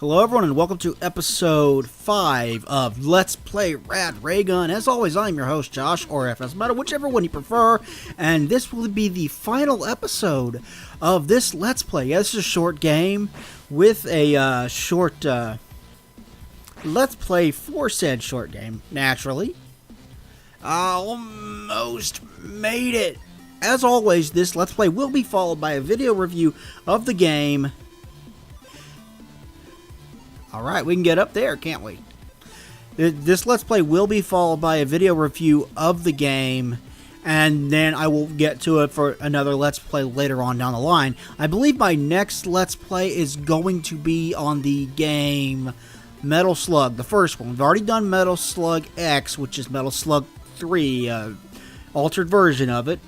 Hello everyone and welcome to episode 5 of Let's Play Rad Raygun. As always, I'm your host Josh, or FS Meta, whichever one you prefer, and this will be the final episode of this Let's Play. Yeah, this is a short game with a short Let's Play for said short game, naturally. Almost made it. As always, this Let's Play will be followed by a video review of the game. Alright, we can get up there, can't we? This Let's Play will be followed by a video review of the game, and then I will get to it for another Let's Play later on down the line. I believe my next Let's Play is going to be on the game Metal Slug, the first one. We've already done Metal Slug X, which is Metal Slug 3, altered version of it,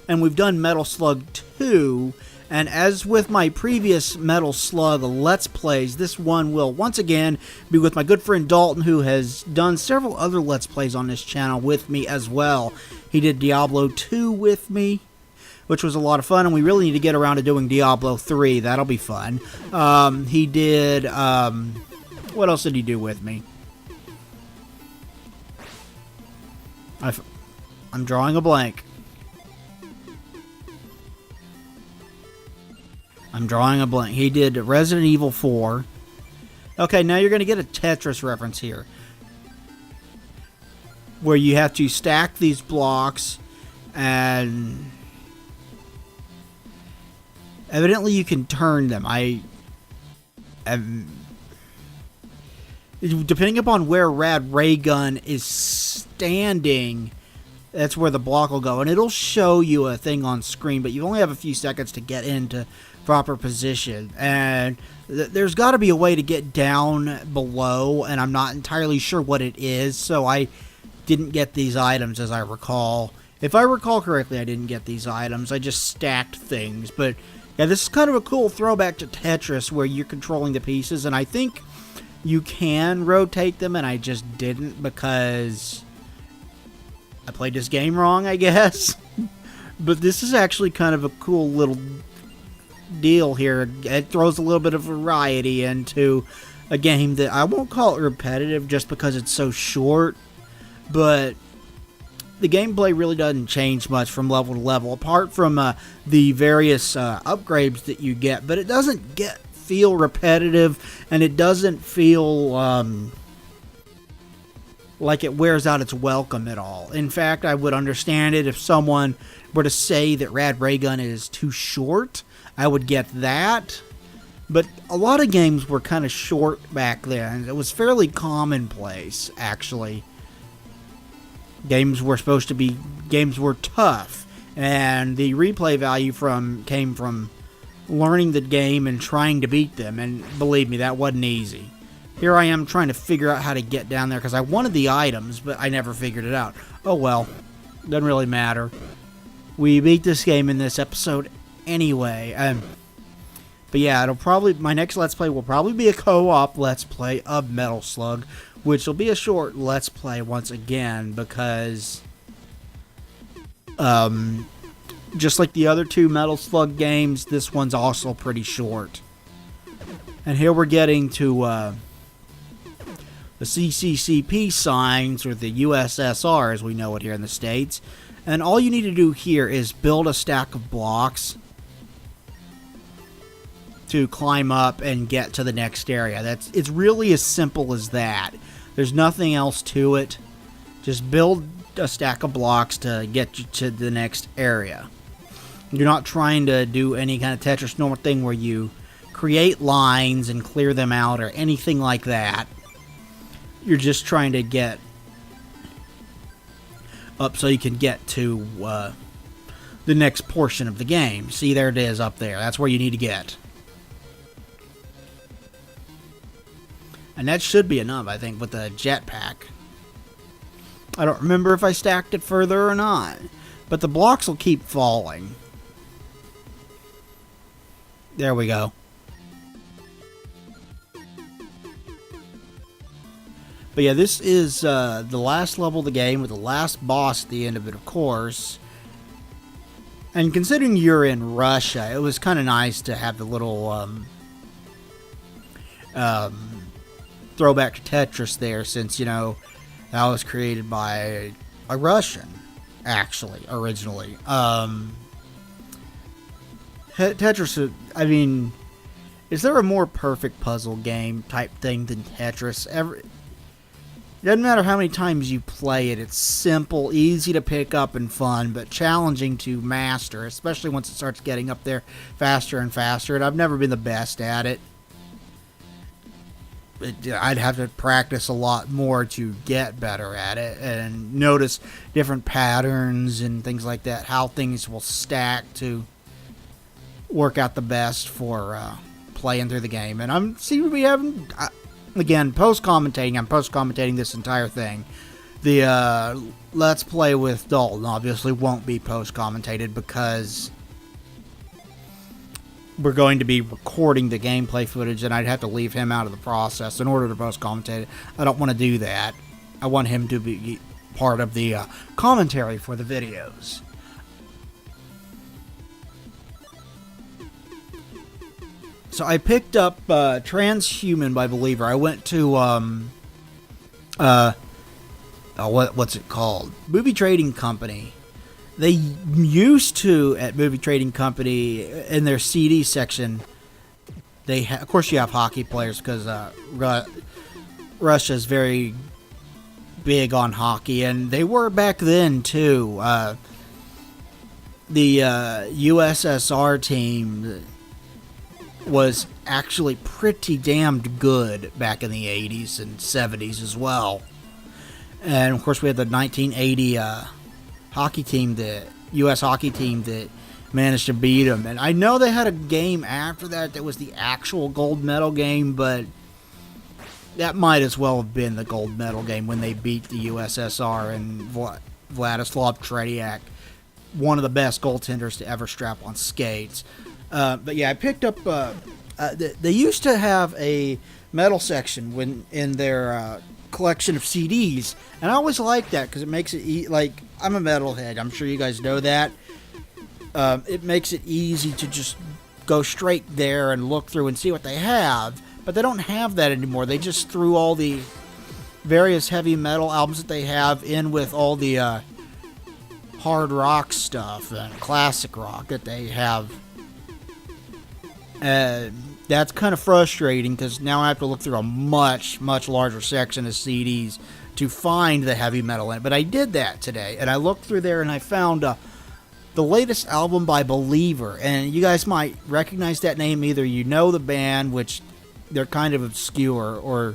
and we've done Metal Slug 2. And as with my previous Metal Slug Let's Plays, this one will once again be with my good friend Dalton, who has done several other Let's Plays on this channel with me as well. He did Diablo 2 with me, which was a lot of fun, and we really need to get around to doing Diablo 3. That'll be fun. He did, what else did he do with me? I'm drawing a blank. He did Resident Evil 4. Okay, now you're going to get a Tetris reference here, where you have to stack these blocks, and evidently you can turn them. Depending upon where Rad Raygun is standing, that's where the block will go, and it'll show you a thing on screen, but you only have a few seconds to get into proper position, and there's got to be a way to get down below, and I'm not entirely sure what it is, so I didn't get these items, as I recall. If I recall correctly, I didn't get these items. I just stacked things. But yeah, this is kind of a cool throwback to Tetris, where you're controlling the pieces, and I think you can rotate them, and I just didn't because I played this game wrong, I guess. But this is actually kind of a cool little deal here. It throws a little bit of variety into a game that I won't call it repetitive just because it's so short, but the gameplay really doesn't change much from level to level, apart from the various upgrades that you get, but it doesn't feel repetitive, and it doesn't feel like it wears out its welcome at all. In fact, I would understand it if someone were to say that Rad Raygun is too short. I would get that, but a lot of games were kind of short back then. It was fairly commonplace, actually. Games were tough, and the replay value came from learning the game and trying to beat them, and believe me, that wasn't easy. Here I am trying to figure out how to get down there, because I wanted the items, but I never figured it out. Oh well, doesn't really matter. We beat this game in this episode anyway. But yeah, my next Let's Play will probably be a co-op Let's Play of Metal Slug, which will be a short Let's Play once again, because just like the other two Metal Slug games, this one's also pretty short. And here we're getting to the CCCP signs, or the USSR as we know it here in the States. And all you need to do here is build a stack of blocks to climb up and get to the next area. It's really as simple as that. There's nothing else to it. Just build a stack of blocks to get you to the next area. You're not trying to do any kind of Tetris normal thing where you create lines and clear them out or anything like that. You're just trying to get up so you can get to the next portion of the game. See, there it is up there. That's where you need to get. And that should be enough, I think, with the jetpack. I don't remember if I stacked it further or not, but the blocks will keep falling. There we go. But yeah, this is the last level of the game, with the last boss at the end of it, of course. And considering you're in Russia, it was kind of nice to have the little throwback to Tetris there, since, you know, that was created by a Russian, actually, originally. Tetris, I mean, is there a more perfect puzzle game type thing than Tetris? It doesn't matter how many times you play it, it's simple, easy to pick up, and fun, but challenging to master, especially once it starts getting up there faster and faster, and I've never been the best at it. I'd have to practice a lot more to get better at it and notice different patterns and things like that, how things will stack to work out the best for playing through the game. And I'm again, post-commentating. I'm post-commentating this entire thing. The Let's Play with Dalton obviously won't be post-commentated because we're going to be recording the gameplay footage, and I'd have to leave him out of the process in order to post-commentate it. I don't want to do that. I want him to be part of the commentary for the videos. So I picked up Transhuman by Believer. I went to what's it called? Movie Trading Company. They used to, at Movie Trading Company, in their CD section, of course you have hockey players because Russia's very big on hockey, and they were back then too. The USSR team was actually pretty damned good back in the 80s and 70s as well. And of course we had the 1980 hockey team, the U.S. hockey team that managed to beat them. And I know they had a game after that was the actual gold medal game, but that might as well have been the gold medal game when they beat the USSR and Vladislav Tretiak, one of the best goaltenders to ever strap on skates. But yeah, I picked up. They used to have a metal section in their collection of CDs, and I always liked that because it makes it like, I'm a metalhead. I'm sure you guys know that. It makes it easy to just go straight there and look through and see what they have. But they don't have that anymore. They just threw all the various heavy metal albums that they have in with all the hard rock stuff and classic rock that they have. That's kind of frustrating because now I have to look through a much, much larger section of CDs to find the heavy metal in it. But I did that today, and I looked through there and I found the latest album by Believer. And you guys might recognize that name. Either you know the band, which they're kind of obscure, or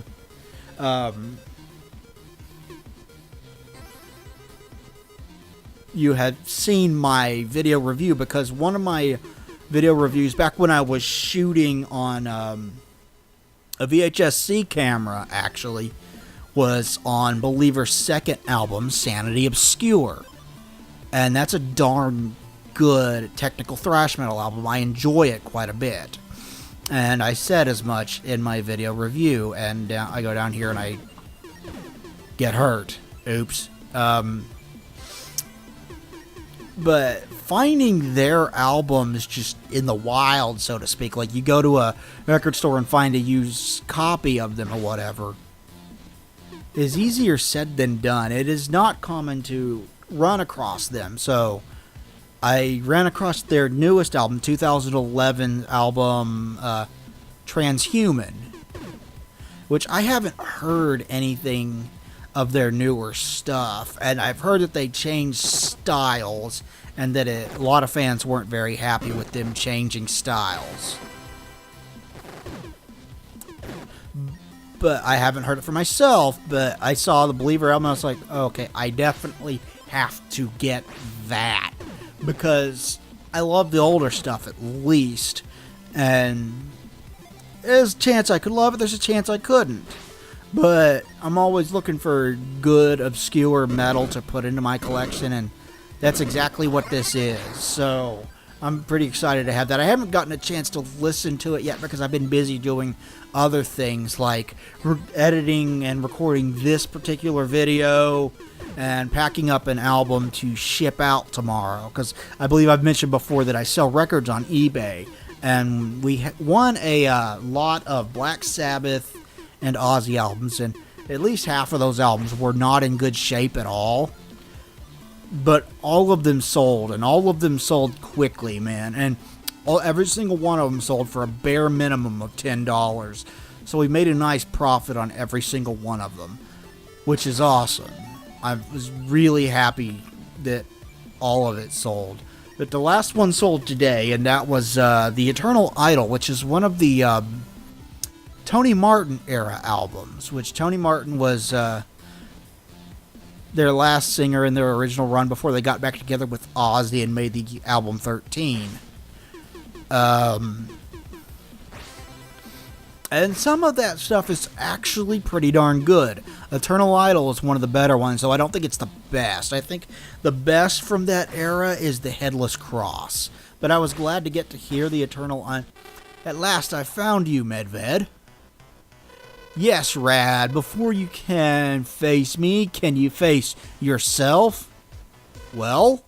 you had seen my video review, because one of my video reviews back when I was shooting on a VHS-C camera, actually, was on Believer's second album, Sanity Obscure. And that's a darn good technical thrash metal album. I enjoy it quite a bit. And I said as much in my video review, and I go down here and I get hurt. Oops. But finding their albums just in the wild, so to speak, like you go to a record store and find a used copy of them or whatever, is easier said than done. It is not common to run across them. So I ran across their newest album, 2011 album, Transhuman, which I haven't heard anything of their newer stuff, and I've heard that they changed styles and that a lot of fans weren't very happy with them changing styles. But I haven't heard it for myself, but I saw the Believer album and I was like, oh, okay, I definitely have to get that, because I love the older stuff at least, and there's a chance I could love it, there's a chance I couldn't. But I'm always looking for good, obscure metal to put into my collection, and that's exactly what this is. So I'm pretty excited to have that. I haven't gotten a chance to listen to it yet because I've been busy doing other things like editing and recording this particular video and packing up an album to ship out tomorrow. Because I believe I've mentioned before that I sell records on eBay, and we won a lot of Black Sabbath and Ozzy albums, and at least half of those albums were not in good shape at all. But all of them sold, and all of them sold quickly, man. And every single one of them sold for a bare minimum of $10. So we made a nice profit on every single one of them, which is awesome. I was really happy that all of it sold. But the last one sold today, and that was the Eternal Idol, which is one of the Tony Martin era albums, which Tony Martin was their last singer in their original run before they got back together with Ozzy and made the album 13. And some of that stuff is actually pretty darn good. Eternal Idol is one of the better ones, so I don't think it's the best. I think the best from that era is the Headless Cross. But I was glad to get to hear the Eternal Idol. At last I found you, Medved. Yes, Rad, before you can face me, can you face yourself? Well?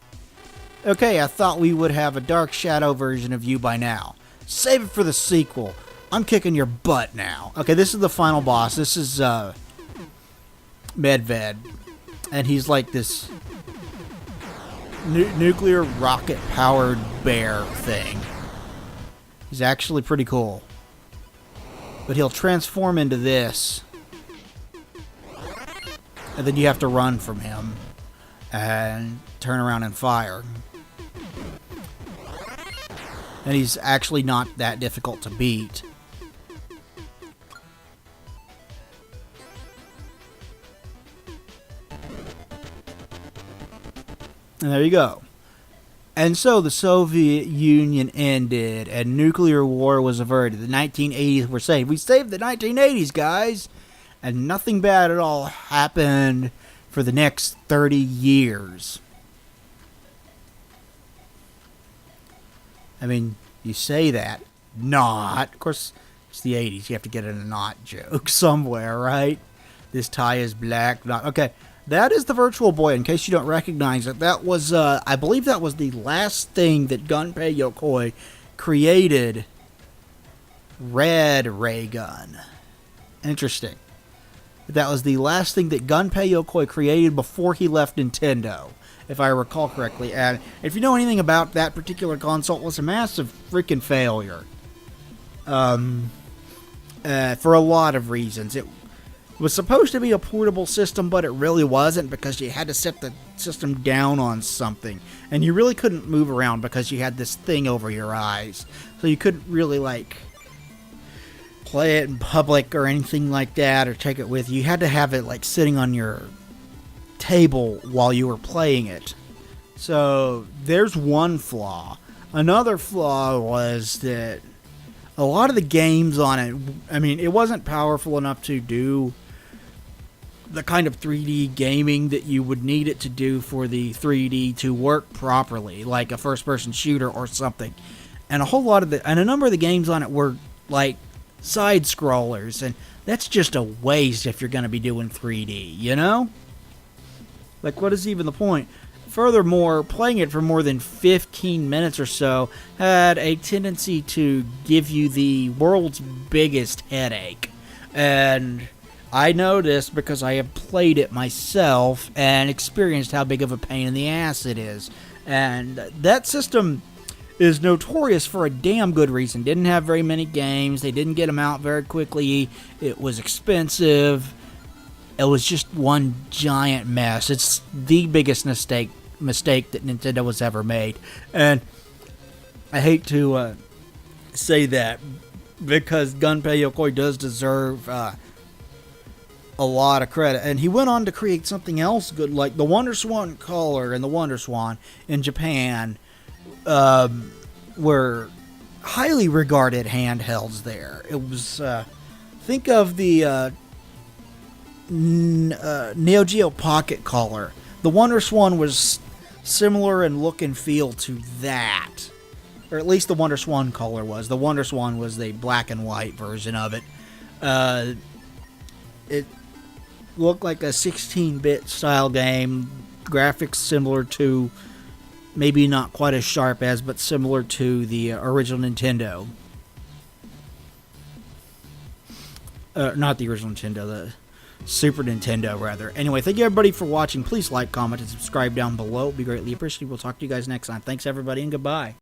Okay, I thought we would have a Dark Shadow version of you by now. Save it for the sequel. I'm kicking your butt now. Okay, this is the final boss. This is, Medved. And he's like this nuclear rocket-powered bear thing. He's actually pretty cool. But he'll transform into this. And then you have to run from him. And turn around and fire. And he's actually not that difficult to beat. And there you go. And so the Soviet Union ended, and nuclear war was averted. The 1980s were saved. We saved the 1980s, guys! And nothing bad at all happened for the next 30 years. I mean, you say that. Not. Of course, it's the 80s. You have to get in a not joke somewhere, right? This tie is black. Not. Okay. That is the Virtual Boy, in case you don't recognize it. That was, I believe that was the last thing that Gunpei Yokoi created. Rad Raygun. Interesting. That was the last thing that Gunpei Yokoi created before he left Nintendo, if I recall correctly. And if you know anything about that particular console, it was a massive freaking failure. For a lot of reasons. It was supposed to be a portable system, but it really wasn't, because you had to set the system down on something. And you really couldn't move around because you had this thing over your eyes. So you couldn't really, like, play it in public or anything like that, or take it with you. You had to have it, like, sitting on your table while you were playing it. So there's one flaw. Another flaw was that a lot of the games on it, I mean, it wasn't powerful enough to do the kind of 3D gaming that you would need it to do for the 3D to work properly, like a first-person shooter or something. And a number of the games on it were like side scrollers, and that's just a waste if you're going to be doing 3D, you know? Like, what is even the point? Furthermore, playing it for more than 15 minutes or so had a tendency to give you the world's biggest headache. And I know this because I have played it myself and experienced how big of a pain in the ass it is. And that system is notorious for a damn good reason. Didn't have very many games. They didn't get them out very quickly. It was expensive. It was just one giant mess. It's the biggest mistake that Nintendo has ever made. And I hate to say that, because Gunpei Yokoi does deserve a lot of credit. And he went on to create something else good, like the Wonder Swan Color and the Wonder Swan in Japan were highly regarded handhelds there. It was, think of the Neo Geo Pocket Color. The Wonder Swan was similar in look and feel to that. Or at least the Wonder Swan Color was. The Wonder Swan was the black and white version of it. It looked like a 16-bit style game. Graphics similar to maybe not quite as sharp as, but similar to the original Nintendo. Not the original Nintendo, the Super Nintendo, rather. Anyway, thank you everybody for watching. Please like, comment, and subscribe down below. It would be greatly appreciated. We'll talk to you guys next time. Thanks everybody, and goodbye.